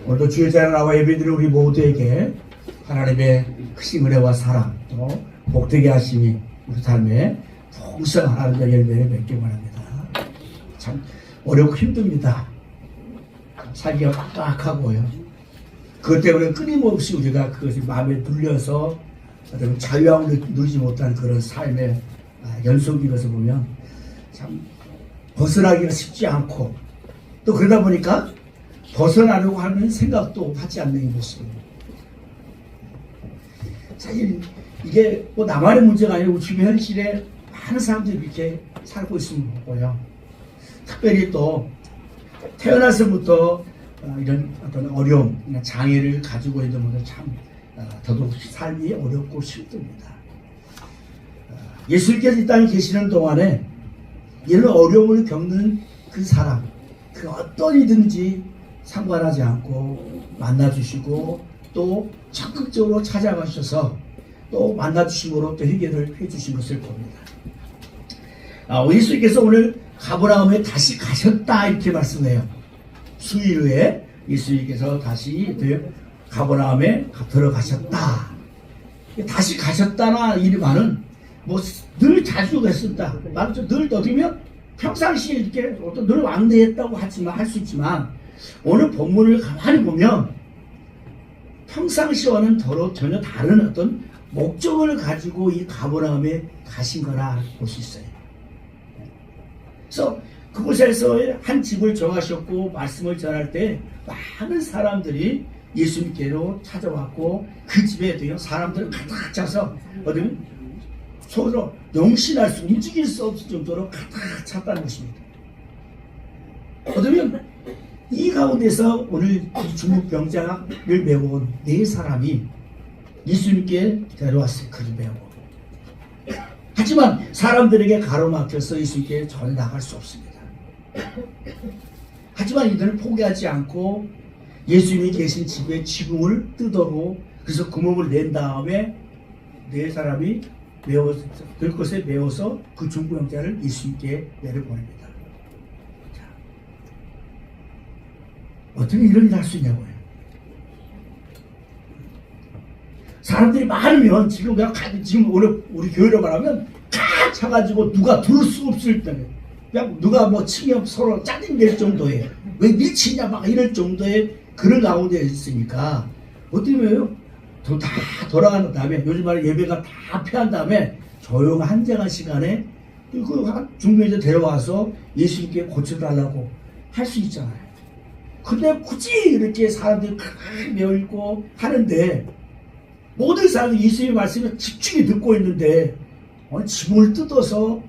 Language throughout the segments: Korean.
오늘도 주의 자리에 나와 예배드리는 우리 모두에게 하나님의 크신 은혜와 사랑 또 복되게 하심이 우리 삶에 풍성한 하나님의 열매를 맺기 바랍니다. 참 어렵고 힘듭니다. 살기가 빡빡하고요. 그것 때문에 끊임없이 우리가 그것이 마음에 눌려서 자유함을 누리지 못하는 그런 삶의 연속인 것을 보면 참 벗어나기가 쉽지 않고 또 그러다 보니까 벗어나려고 하는 생각도 하지 않는 이 모습입니다. 사실 이게 뭐 나만의 문제가 아니고 주변 현실에 많은 사람들이 이렇게 살고 있으면 보고요. 특별히 또 태어나서부터 이런 어떤 어려움, 장애를 가지고 있는 분들 참 더더욱 삶이 어렵고 힘듭니다. 예수님께서 이 땅에 계시는 동안에 이런 어려움을 겪는 그 사람, 그 어떤 이든지 상관하지 않고 만나주시고 또 적극적으로 찾아가셔서 또 만나주심으로 또 해결을 해주신 것을 봅니다. 예수님께서 오늘 가버나움에 다시 가셨다 이렇게 말씀해요. 수일 후에 예수님께서 다시 가버나움에 들어가셨다. 다시 가셨다나 이 말은 뭐 늘 자주 했었다. 말은 늘 어디면 평상시에 이렇게 늘 왕래했다고 할 수 있지만 오늘 본문을 가만히 보면 평상시와는 전혀 다른 어떤 목적을 가지고 이 가버나움에 가신 거라 볼 수 있어요. 그래서 그곳에서 한 집을 정하셨고 말씀을 전할 때 많은 사람들이 예수님께로 찾아왔고 그 집에 사람들을 가득 차서 서로 용신할 수 움직일 수 없을 정도로 가득 찼다는 것입니다. 어쩌면 이 가운데서 오늘 중국 병자를 메워온 네 사람이 예수님께 데려왔을 그를 메우고 하지만 사람들에게 가로막혀서 예수님께 전해 나갈 수 없습니다. 하지만 이들은 포기하지 않고 예수님이 계신 집의 지붕을 뜯어고 그래서 구멍을 낸 다음에 네 사람이 들것에 메워서 그 중부병자를 예수님께 내려보냅니다. 자, 어떻게 이런 일을 할 수 있냐고요. 사람들이 많으면 지금 오늘 우리 교회로 말하면 가 차가지고 누가 들을 수 없을 때는 그냥 누가 뭐 치면 서로 짜증낼 정도의 왜 밀치냐 막 이럴 정도의 그런 가운데 있으니까 어떻게 해요? 다 돌아간 다음에 요즘 말에 예배가 다 피한 다음에 조용한 한정한 시간에 그 중매자 데려와서 예수님께 고쳐달라고 할 수 있잖아요. 근데 굳이 이렇게 사람들이 크게 메어있고 하는데 모든 사람들이 예수님의 말씀을 집중히 듣고 있는데 지붕을 뜯어서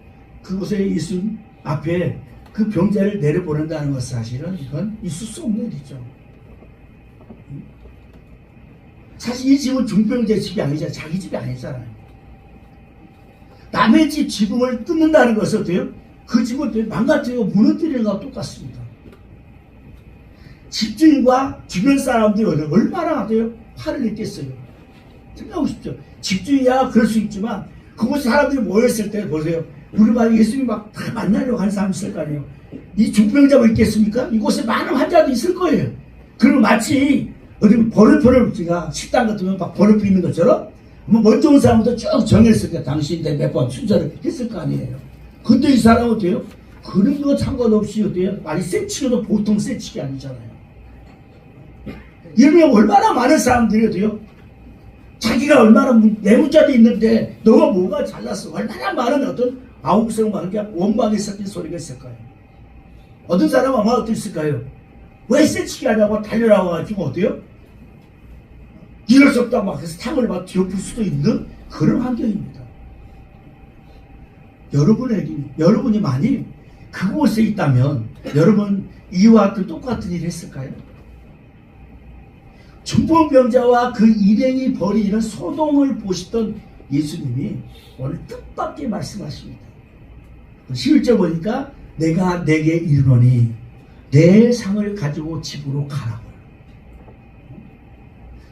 그곳에 예수님 앞에 그 병자를 내려보낸다는 것은 사실은 이건 있을 수 없는 일이죠. 사실 이 집은 중병자의 집이 아니잖아요. 자기 집이 아니잖아요. 남의 집 지붕을 뜯는다는 것은 어때요? 그 집을 망가뜨리고 무너뜨리는 것과 똑같습니다. 집주인과 주변 사람들이 얼마나 화를 냈겠어요. 생각하십시오. 집주인이야 그럴 수 있지만 그곳에 사람들이 모였을 때 보세요. 우리 말 예수님 막 다 만나려고 하는 사람이 있을 거 아니에요. 이 중병자가 있겠습니까? 이곳에 많은 환자도 있을 거예요. 그리고 마치 어디 번호표를 우리가 식당 같으면 막 번호표 있는 것처럼 뭐 먼저 온 사람부터 쭉 정했을 거야. 당신들 몇 번 순서를 했을 거 아니에요. 근데 이 사람은 어때요? 그런 거 상관없이 어때요? 많이 세치기도 보통 세치기 아니잖아요. 이러면 얼마나 많은 사람들이 어때요? 자기가 얼마나 내문자도 있는데 너가 뭐가 잘났어? 얼마나 많은 어떤 아웅성 많은 게 원망이 섞인 소리가 있을 거예요. 어떤 사람은 아마 어땠을까요? 왜 세치기 하냐고 달려나와가지고 어때요? 이럴 수 없다고 막 해서 탕을 막 뒤엎을 수도 있는 그런 환경입니다. 여러분이 만일 그곳에 있다면 여러분 이와 똑같은 일을 했을까요? 중풍병자와 그 일행이 벌이는 소동을 보시던 예수님이 오늘 뜻밖의 말씀하십니다. 11절 보니까 내가 내게 이르노니 내 상을 가지고 집으로 가라고.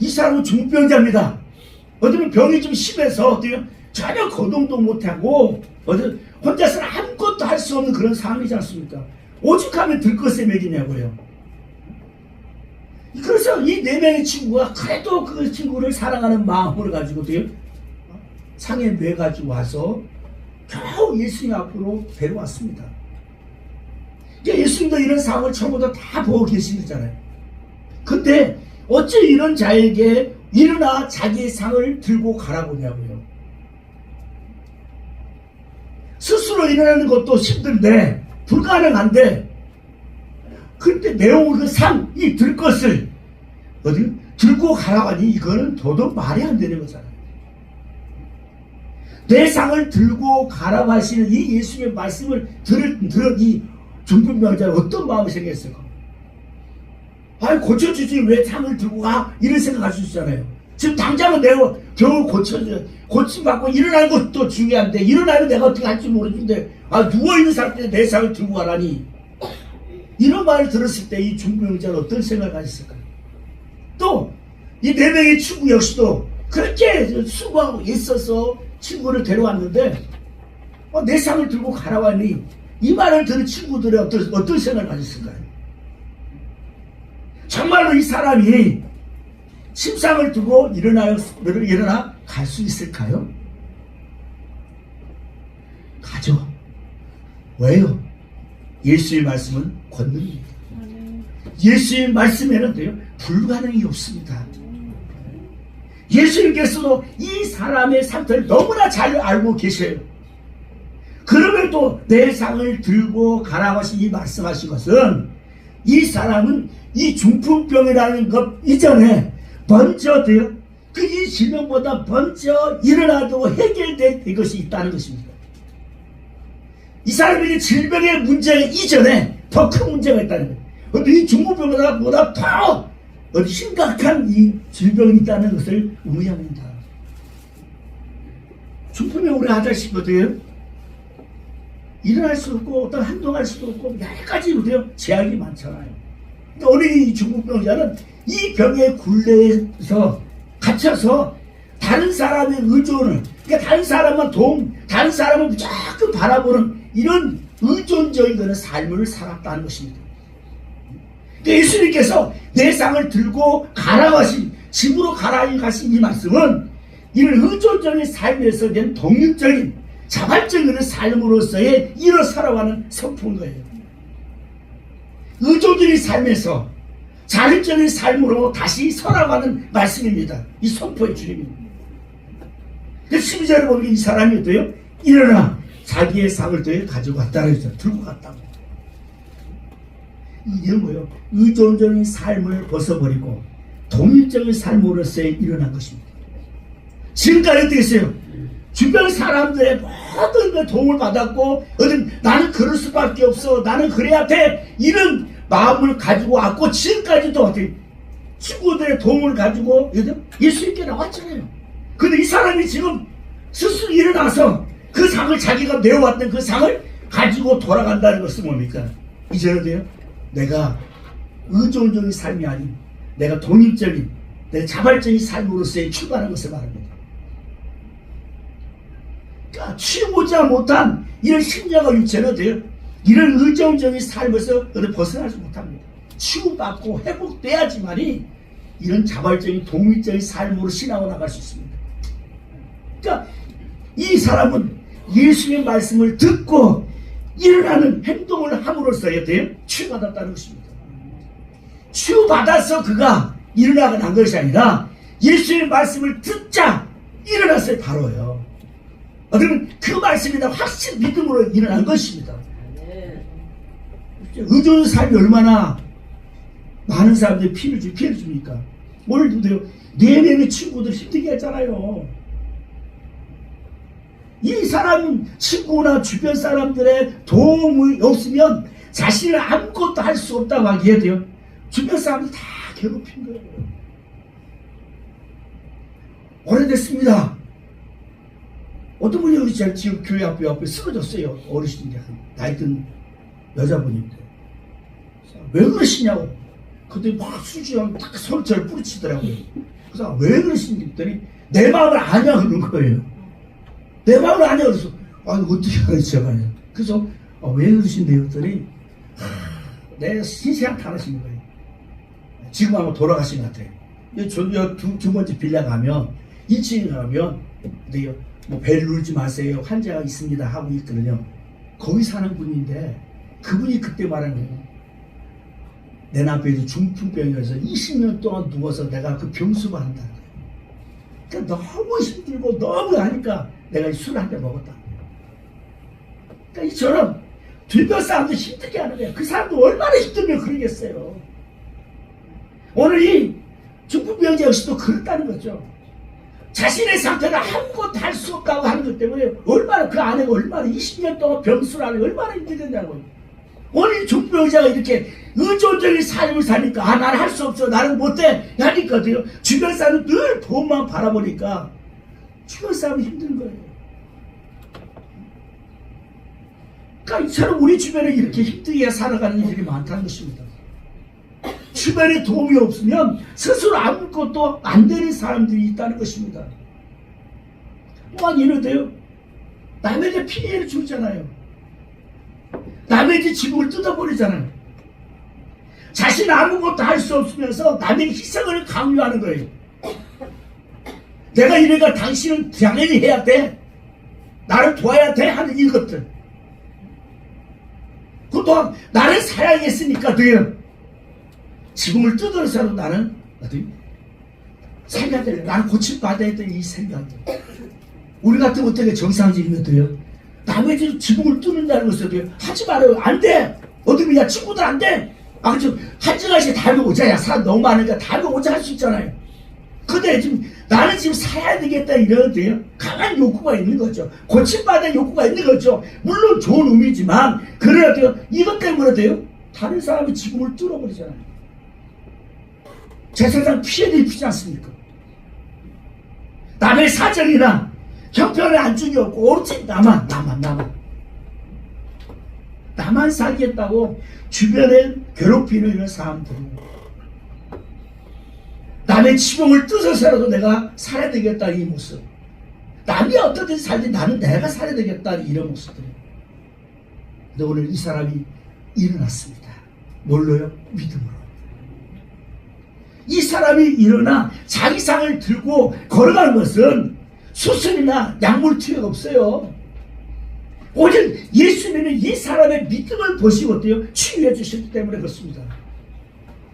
이 사람은 중풍병자입니다. 어쩌면 병이 좀 심해서 전혀 거동도 못하고 혼자서는 아무것도 할 수 없는 그런 상황이지 않습니까? 오죽하면 들것에 먹이냐고요. 그래서 이 네 명의 친구가 그래도 그 친구를 사랑하는 마음을 가지고 상에 매가지고 와서 겨우 예수님 앞으로 데려왔습니다. 예수님도 이런 상황을 처음부터 다 보고 계시잖아요. 근데 어째 이런 자에게 일어나 자기의 상을 들고 가라고냐고요. 스스로 일어나는 것도 힘든데 불가능한데 그때 내용 그 상이 들 것을 어디 들고 가라고 하니 이거는 도덕 말이 안 되는 거잖아요. 내 상을 들고 가라고 하시는 이 예수님의 말씀을 들은 이 중풍병자는 어떤 마음이 생겼을까? 아니 고쳐주지 왜 상을 들고 가? 이런 생각할 수 있잖아요. 지금 당장은 내가 겨우 고침받고 일어나는 것도 중요한데 일어나면 내가 어떻게 할지 모르는데 누워있는 사람한테 내 상을 들고 가라니 이런 말을 들었을 때 이 중풍병자는 어떤 생각을 가졌을까요? 또 이 네 명의 친구 역시도 그렇게 수고하고 있어서 친구를 데려왔는데 내 상을 들고 가라고 하니 이 말을 들은 친구들의 어떤 생각을 가졌을까요? 정말로 이 사람이 침상을 두고 일어나 갈 수 있을까요? 가죠. 왜요? 예수의 말씀은 권능입니다. 예수의 말씀에는 불가능이 없습니다. 예수님께서도 이 사람의 상태를 너무나 잘 알고 계셔요. 그럼에도 내 상을 들고 가라고 하신 이 말씀하신 것은 이 사람은 이 중풍병이라는 것 이전에 먼저 그 이 질병보다 먼저 일어나도 해결될 것이 있다는 것입니다. 이 사람에게 질병의 문제가 이전에 더 큰 문제가 있다는 거예요. 이 중풍병보다 더 심각한 이 질병이 있다는 것을 의미합니다. 중풍병 오래 하자시거든요. 일어날 수 없고 어떤 행동할 수도 없고 여러 가지 제약이 많잖아요. 그러니까 어린이 중풍병자는 이 병의 굴레에서 갇혀서 다른 사람의 의존을 그러니까 다른 사람만 다른 사람을 무조건 바라보는 이런 의존적인 그런 삶을 살았다는 것입니다. 그러니까 예수님께서 내 상을 들고 가라고 하신 집으로 가라고 하신 이 말씀은 이런 의존적인 삶에서 된 독립적인 자발적인 삶으로서의 일어 살아가는 선포인 거예요. 의존적인 삶에서 자립적인 삶으로 다시 살아가는 말씀입니다. 이 선포의 주님입니다. 12절에 보면 이 사람이 일어나 자기의 상을 가지고 갔다고 했어요. 들고 갔다고. 이게 뭐예요? 의존적인 삶을 벗어버리고 독립적인 삶으로서의 일어난 것입니다. 지금까지 어떻게 했어요? 주변 사람들의 모든 도움을 받았고 나는 그럴 수밖에 없어 나는 그래야 돼 이런 마음을 가지고 왔고 지금까지도 친구들의 도움을 가지고 예수님께 나왔잖아요. 근데 이 사람이 지금 스스로 일어나서 그 상을 자기가 메워왔던 그 상을 가지고 돌아간다는 것은 뭡니까? 이제는 내가 의존적인 삶이 아닌 내가 독립적인 내가 자발적인 삶으로서의 출발하는 것을 말합니다. 그러니까 치우고자 못한 이런 심령과 육체는 이런 의존적인 삶에서 벗어나지 못합니다. 치유받고 회복돼야지만이 이런 자발적인 독립적인 삶으로 신앙을 나갈 수 있습니다. 그러니까 이 사람은 예수의 말씀을 듣고 일어나는 행동을 함으로써야 치유받았다는 것입니다. 치유받아서 그가 일어나고 난 것이 아니라 예수의 말씀을 듣자 일어났어요. 바로요. 그러면 그 말씀이 확실히 믿음으로 일어난 것입니다. 의존 삶이 얼마나 많은 사람들이 피해를 줍니까? 오늘도 네 명의 친구들 힘들게 했잖아요. 이 사람은 친구나 주변 사람들의 도움이 없으면 자신은 아무것도 할 수 없다고 하기에 돼요. 주변 사람들 다 괴롭힌 거예요. 오래됐습니다. 어떤 분이 여기 지금 교회 앞에 쓰러졌어요. 어르신인데 나이 든 여자분인데 왜 그러시냐고. 그때 막 수지하고 딱 서로를 뿌리치더라고요. 그래서 왜 그러시는지 했더니 내 마음을 아냐 그런 거예요. 내 마음을 아냐 그래서 어떻게 알았지? 그래서 왜 그러신대요 했더니 내 신세한 타하신 거예요. 지금 아마 돌아가신 것 같아요. 두 번째 빌라 가면 2층에 가면 어때요? 뭐 배를 누르지 마세요. 환자가 있습니다 하고 있거든요. 거기 사는 분인데 그분이 그때 말한 거예요. 내 남편이 중풍병이어서 20년 동안 누워서 내가 그 병수만 한다는 거예요. 그러니까 너무 힘들고 너무 하니까 내가 술 한 잔 먹었다. 그러니까 이처럼 주변 사람도 힘들게 하는 거예요. 그 사람도 얼마나 힘들면 그러겠어요. 오늘 이 중풍병자 역시도 그렇다는 거죠. 자신의 상태를 아무것도 할 수 없다고 하는 것 때문에 얼마나 그 아내가 얼마나 20년 동안 병수를 하는 얼마나 힘들겠냐고요. 오늘 중풍병자가 이렇게 의존적인 삶을 사니까 아 나는 할 수 없어 나는 못해 하니까 돼요. 주변 사람은 늘 돈만 바라보니까 주변 사람이 힘든 거예요. 그러니까 이처럼 우리 주변에 이렇게 힘들게 살아가는 일이 많다는 것입니다. 주변에 도움이 없으면 스스로 아무것도 안 되는 사람들이 있다는 것입니다. 또한 이러대요. 남에게 피해를 주잖아요. 남에게 지붕을 뜯어버리잖아요. 자신 아무것도 할 수 없으면서 남의 희생을 강요하는 거예요. 내가 이래가 당신은 당연히 해야 돼. 나를 도와야 돼 하는 이것들. 그 또한 나를 사랑했으니까 돼요. 지붕을 뜯어서라도 나는 어디 살려야 돼. 나는 고침받아야 돼. 이 생각들. 우리 같으면 어떻게 정상적이면 돼요? 남의 집 지붕을 뚫는다는 것을 돼요. 하지 말아요. 안 돼. 어디 야 친구들 안 돼. 아 그렇죠. 한정아씨 다음에 오자. 야 사람 너무 많으니까 다음에 오자 할 수 있잖아요. 근데 지금 나는 지금 살아야 되겠다 이러는데요. 강한 욕구가 있는 거죠. 고침받을 욕구가 있는 거죠. 물론 좋은 의미지만 그래도 이것 때문에 돼요. 다른 사람의 지붕을 뚫어버리잖아요. 제 세상 피해를 입히지 않습니까? 남의 사정이나 형편에 안중이 없고 오로지 나만 살겠다고 주변에 괴롭히는 이런 사람들. 남의 지붕을 뜯어서라도 내가 살아야 되겠다 이 모습. 남이 어떻게 살든 나는 내가 살아야 되겠다 이런 모습들. 근데 오늘 이 사람이 일어났습니다. 뭘로요? 믿음으로. 이 사람이 일어나 자기 상을 들고 걸어가는 것은 수술이나 약물 투여가 없어요. 오직 예수님은 이 사람의 믿음을 보시고 어때요? 치유해 주셨기 때문에 그렇습니다.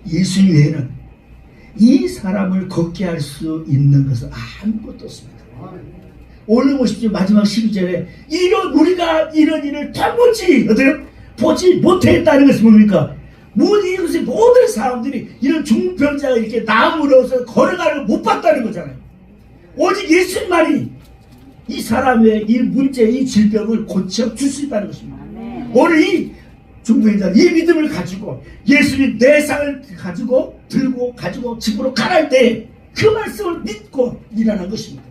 예수님 외에는 이 사람을 걷게 할 수 있는 것은 아무것도 없습니다. 오늘 보십시오. 마지막 12절에 우리가 이런 일을 도무지 어때요? 보지 못했다는 것은 뭡니까? 모든 사람들이 이런 중풍병자가 이렇게 나무로서 걸어가는 걸 못 봤다는 거잖아요. 오직 예수님만이 이 사람의 이 문제, 이 질병을 고쳐줄 수 있다는 것입니다. 오늘 이 중풍병자 이 믿음을 가지고 예수님 내 상을 들고 가지고 집으로 가랄 때 그 말씀을 믿고 일어난 것입니다.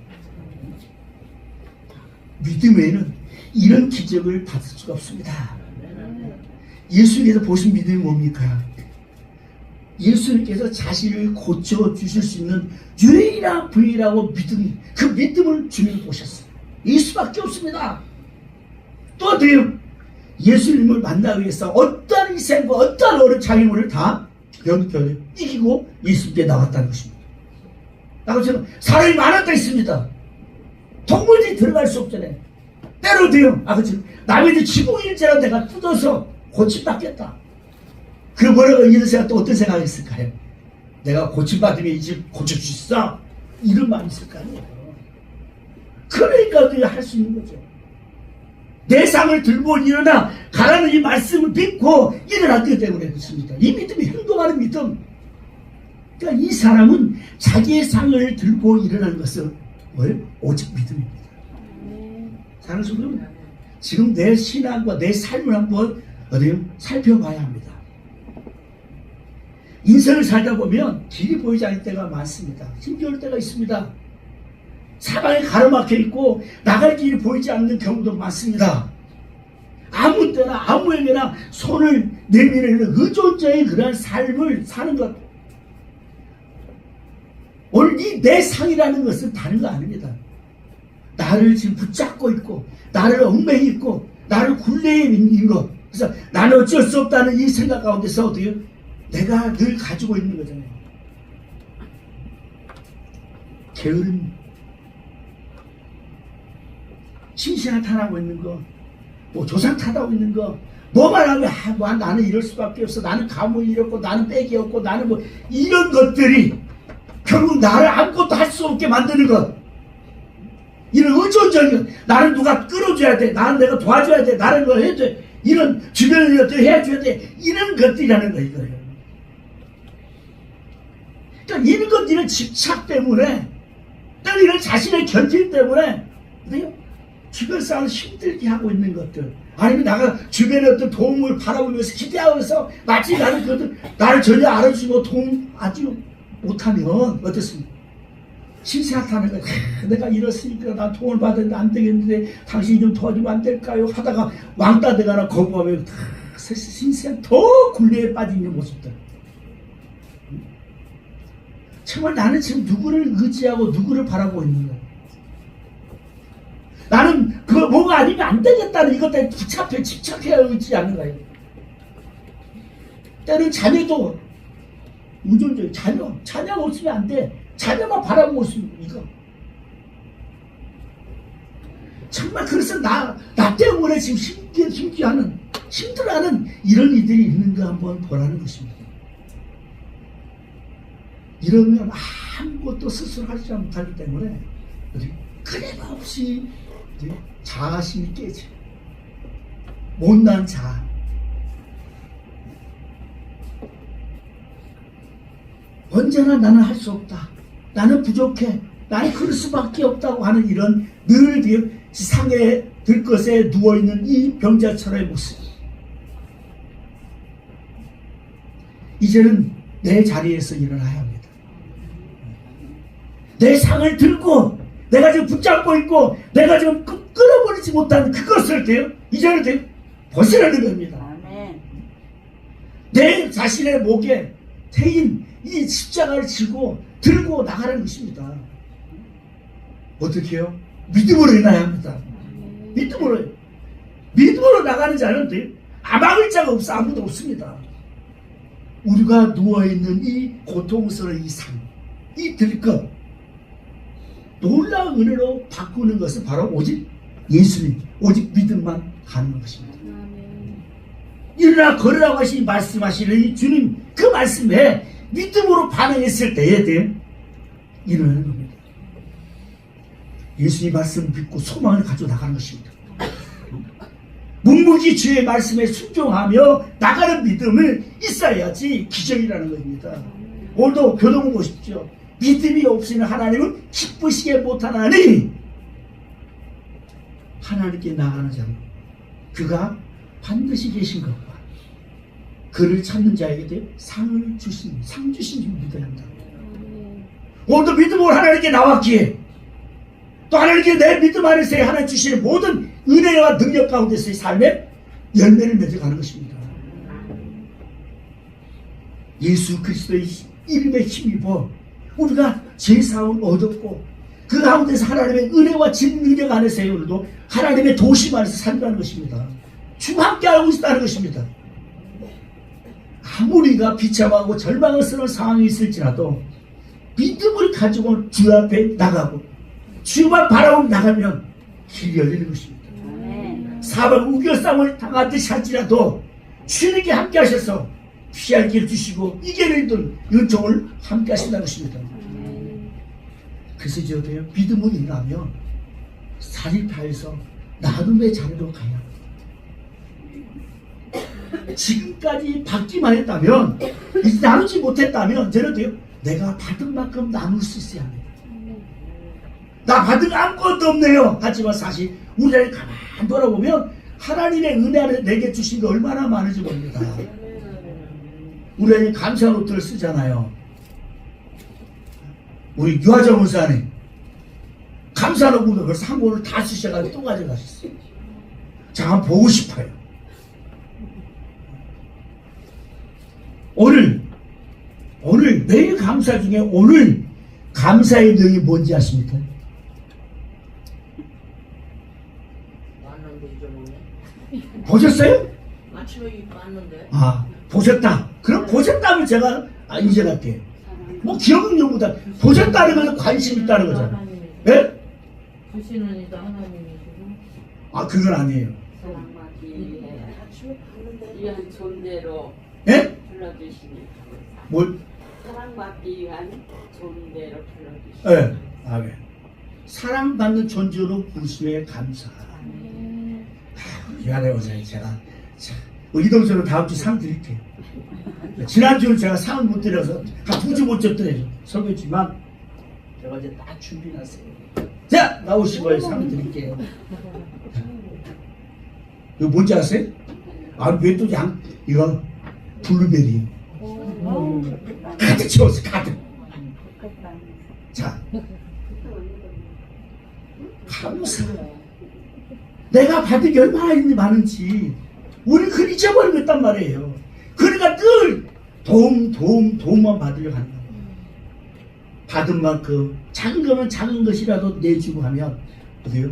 믿음 외에는 이런 기적을 받을 수가 없습니다. 예수님께서 보신 믿음이 뭡니까? 예수님께서 자신을 고쳐주실 수 있는 유일한 부위라고 그 믿음을 주님이 보셨어요. 이 수밖에 없습니다. 또 어때요? 예수님을 만나기 위해서 어떤 희생과 어떤 어려운 장애물을 다 이기고 예수님께 나왔다는 것입니다. 나처럼 사람이 많았다 있습니다. 도무지 들어갈 수 없잖아요. 때로 돼요. 그렇죠. 남의 집 지붕일지라도 내가 뜯어서 고침받겠다. 그 뭐라고 이런 생각 또 어떤 생각이 있을까요? 내가 고침받으면 이 집 고칠 수 있어. 이런 마음이 있을 거 아니에요. 그러니까 우리가 할 수 있는 거죠. 내 상을 들고 일어나 가라는 이 말씀을 믿고 일어났기 때문에 그렇습니다. 이 믿음이 행동하는 믿음. 그러니까 이 사람은 자기의 상을 들고 일어나는 것은 뭐예요? 오직 믿음입니다. 사랑하는 성도, 지금 내 신앙과 내 삶을 한번 어디요? 살펴봐야 합니다. 인생을 살다 보면 길이 보이지 않을 때가 많습니다. 힘겨울 때가 있습니다. 사방에 가로막혀 있고 나갈 길이 보이지 않는 경우도 많습니다. 아무 때나 아무에게나 손을 내미는 의존자의 그런 삶을 사는 것. 오늘 이 내 상이라는 것은 다른 거 아닙니다. 나를 지금 붙잡고 있고 나를 얽매이 있고 나를 굴레에 있는 것. 그래서 나는 어쩔 수 없다는 이 생각 가운데서 어때요? 내가 늘 가지고 있는 거잖아요. 게으름, 심신한탄하고 있는 거, 뭐 조상탓하고 있는 거, 뭐만 하면 뭐 나는 이럴 수밖에 없어, 나는 가문이 이렇고 나는 빽이 없고 나는 뭐 이런 것들이 결국 나를 아무것도 할 수 없게 만드는 것. 이런 의존적인 나는 누가 끌어줘야 돼, 나는 내가 도와줘야 돼, 나는 뭐 해야 돼, 이런 주변의 것들 해줘야 돼, 이런 것들이라는 거 이거예요. 그러니까 이런 것, 이런 집착 때문에, 또 이런 자신의 견질 때문에 주변 사람을 힘들게 하고 있는 것들, 아니면 나가 주변의 어떤 도움을 바라보면서 기대하면서 마치 나는 그것들 나를 전혀 알아주고 도움 아주 못하면 어떻습니까? 심사하는 거야. 내가 이렇으니까 난 도움을 받았는데 안 되겠는데 당신이 좀 도와주면 안 될까요? 하다가 왕따 되거나 거부하면 신세한 더 굴레에 빠지는 모습들. 정말 나는 지금 누구를 의지하고 누구를 바라보고 있는 거야. 나는 그거 뭐가 아니면 안 되겠다는 이것 때문에 집착해야 의지하는 거예요. 때는 자녀도 의존적이에요. 자녀가 없으면 안 돼. 자녀만 바라보고 있으면 이거. 정말 그래서 나 때문에 지금 힘들어하는 이런 이들이 있는가 한번 보라는 것입니다. 이러면 아무것도 스스로 하지 못하기 때문에 끊임없이 자아심이 깨져. 못난 자아. 언제나 나는 할 수 없다, 나는 부족해, 나는 그럴 수밖에 없다고 하는 이런 늘 상에 들 것에 누워있는 이 병자처럼의 모습. 이제는 내 자리에서 일어나야 합니다. 내 상을 들고 내가 지금 붙잡고 있고 내가 지금 끊어버리지 못하는 그것을 이제는 벗어나는 겁니다. 내 자신의 목에 태인 이 십자가를 들고 나가는 것입니다. 어떻게 해요? 믿음으로 일어나야 합니다. 믿음으로 나가는 자는 막을 자가 없어. 아무도 없습니다. 우리가 누워있는 이 고통스러운 이 삶, 이 들것, 놀라운 은혜로 바꾸는 것은 바로 오직 예수님, 오직 믿음만 가능한 것입니다. 일어나 걸으라고 말씀하시는 이 주님, 그 말씀에 믿음으로 반응했을 때에 일어나는 겁니다. 예수님 말씀 믿고 소망을 가지고 나가는 것입니다. 묵묵히 주의 말씀에 순종하며 나가는 믿음을 있어야지 기적이라는 겁니다. 오늘도 교동을 보십시오. 믿음이 없이는 하나님은 기쁘시게 못하나니 하나님께 나가는 자는 그가 반드시 계신 것과 그를 찾는 자에게 상 주신 줄 믿어야 한다. 오늘도 믿음으로 하나님께 나왔기에 또 하나님께 내 믿음 안에서 하나님 주시는 모든 은혜와 능력 가운데서의 삶의 열매를 맺어가는 것입니다. 예수 그리스도의 이름에 힘입어 우리가 제사함을 얻었고 그 가운데서 하나님의 은혜와 진능력 안에서의 오늘도 하나님의 도심 안에서 산다는 것입니다. 주와 함께 알고 있다는 것입니다. 아무리가 비참하고 절망스러운 상황이 있을지라도 믿음을 가지고 주 앞에 나가고 주만 바라보고 나가면 길이 열리는 것입니다. 사방 우겨싸움을 당하듯이 할지라도 주님께 함께 하셔서 피할 길 주시고 이겨내는 은총을 함께 하신다는 것입니다. 그래서 저도요, 믿음으로 일하면 사리파에서 나눔의 자리로 가야 지금까지 받기만 했다면, 이제 나누지 못했다면 저는요, 내가 받은 만큼 나눌 수 있어야 합니다. 나 받은 아무것도 없네요. 하지만 사실 우리를 가만 돌아보면 하나님의 은혜 안에 내게 주신 게 얼마나 많은지 모릅니다. 우리는 감사 노트를 쓰잖아요. 우리 유하정 원사님 감사 노트를 벌써 한 권을 다 쓰셔가지고 또 가져가셨어요. 자, 한번 보고 싶어요. 오늘 매일 감사 중에 오늘 감사의 내용이 뭔지 아십니까? 보셨어요? 아침에 봤는데. 아, 보셨다. 그럼 보셨다면 제가 인정할게요. 뭐 기억력보다 보셨다는 것은 관심 있다는 거잖아요. 예? 주시는 이도 하나님이시고. 아, 그건 아니에요. 사랑받기 위한 존재로 예? 불러주시니 뭘? 사랑받기 위한 존재로 불러주시니 예. 아, 네. 사랑받는 존재로 부르심에 감사. 미안해요, 제가. 이동서로 다음 주 상 드릴게요. 지난주는 제가 상을 못 드려서 한 2주 못 줬더래요. 설교지만 제가 이제 딱 준비해놨어요. 자, 나오시고 상 드릴게요. 이거 뭔지 아세요? 아, 왜 또 이거 블루베리. 가득 채웠어, 가득. 자, 감사. 내가 받은 게 얼마나 많은지 우리는 그걸 잊어버리고 있단 말이에요. 그러니까 늘 도움만 받으려고 하는 거예요. 받은 만큼 작은 거면 작은 것이라도 내주고 하면 어때요?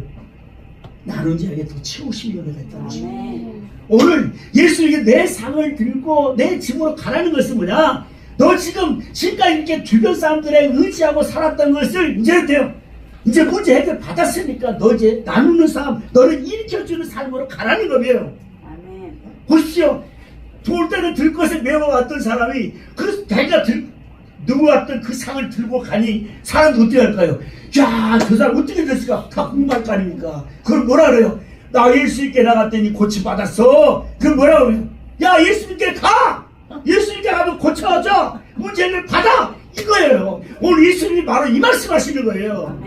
나눈 자에게 더 채우심이 은혜가 있다는 것입니다. 오늘 예수에게 내 상을 들고 내 집으로 가라는 것은 뭐냐? 너 지금까지 이렇게 주변 사람들의 의지하고 살았던 것을 이제 돼요. 이제 문제 해결 받았으니까 너 이제 나누는 삶, 너를 일으켜주는 삶으로 가라는 거예요. 보십시오. 좋을 때는 들것에 메워왔던 사람이 자기가 누워왔던 그 상을 들고 가니 사람도 어떻게 할까요? 야, 저 사람 어떻게 됐을까? 다 궁금할 거 아닙니까? 그걸 뭐라 그래요? 나 예수 믿게 나갔더니 고침받았어. 그걸 뭐라 그래요? 야, 예수 믿게 가! 예수 믿게 가도 고쳐져! 문제를 받아! 이거예요. 오늘 예수님이 바로 이 말씀 하시는 거예요.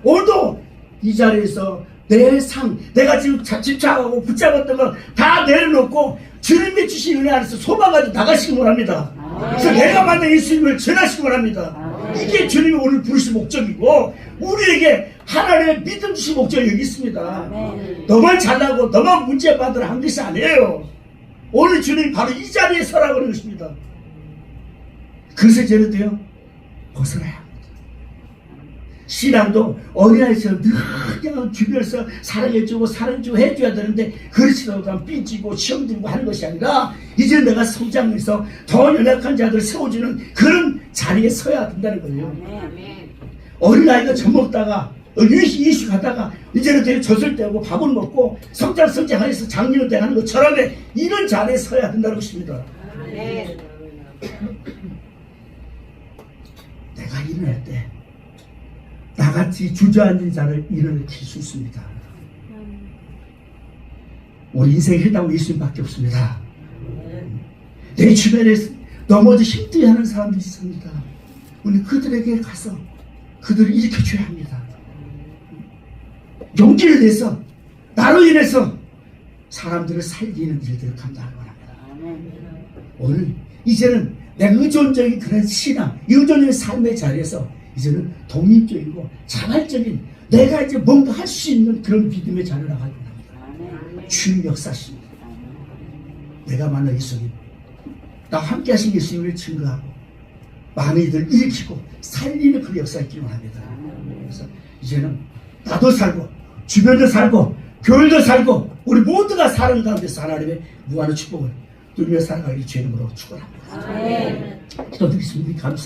오늘도 이 자리에서 내 상, 내가 지금 집착하고 붙잡았던 걸 다 내려놓고 주님이 주신 은혜 안에서 소망가지고 나가시기 원합니다. 그래서 내가 만난 예수님을 전하시기 원합니다. 이게 주님이 오늘 부르신 목적이고 우리에게 하나님의 믿음 주신 목적이 여기 있습니다. 너만 잘나고 너만 문제 받으라 한 것이 아니에요. 오늘 주님이 바로 이 자리에 서라고 그런 것입니다. 그래서 저는 돼요. 벗어나야 합니다. 신앙도 어린아이처럼 늘 그냥 주변에서 사랑해주고 사랑해주고 해줘야 되는데 그렇지 못하면 삐지고 시험 들고 하는 것이 아니라 이제 내가 성장해서 더 연약한 자들을 세워주는 그런 자리에 서야 된다는 거예요. 어린아이가 젖 먹다가 이식 하다가 이제는 되게 젖을 떼고 밥을 먹고 성장해서 장년을 돼가는 것처럼 이런 자리에 서야 된다는 것입니다. 내가 일어날 때 나같이 주저앉은 자를 일어날 수 있습니다. 우리 인생에 해당하고 예수님밖에 없습니다. 내 주변에 넘어져 힘들어하는 사람들이 있습니다. 우리 그들에게 가서 그들을 일으켜줘야 합니다. 용기를 내서 나로 인해서 사람들을 살리는 일들을 감당하기 바랍니다. 오늘 이제는 내 의존적인 그런 신앙, 의존적인 삶의 자리에서 이제는 독립적이고 자발적인 내가 이제 뭔가 할 수 있는 그런 믿음의 자리를 나가기 원합니다. 주님 역사십니다. 내가 만난 예수님, 나와 함께 하신 예수님을 증거하고 많은 이들을 일으키고 살리는 그 역사가 있기 원합니다. 그래서 이제는 나도 살고 주변도 살고 교회도 살고 우리 모두가 사는 가운데서 하나님의 무한한 축복을 누리며 살아가기 주의 이름으로 축원합니다. 기도드리겠습니다. 감사합니다.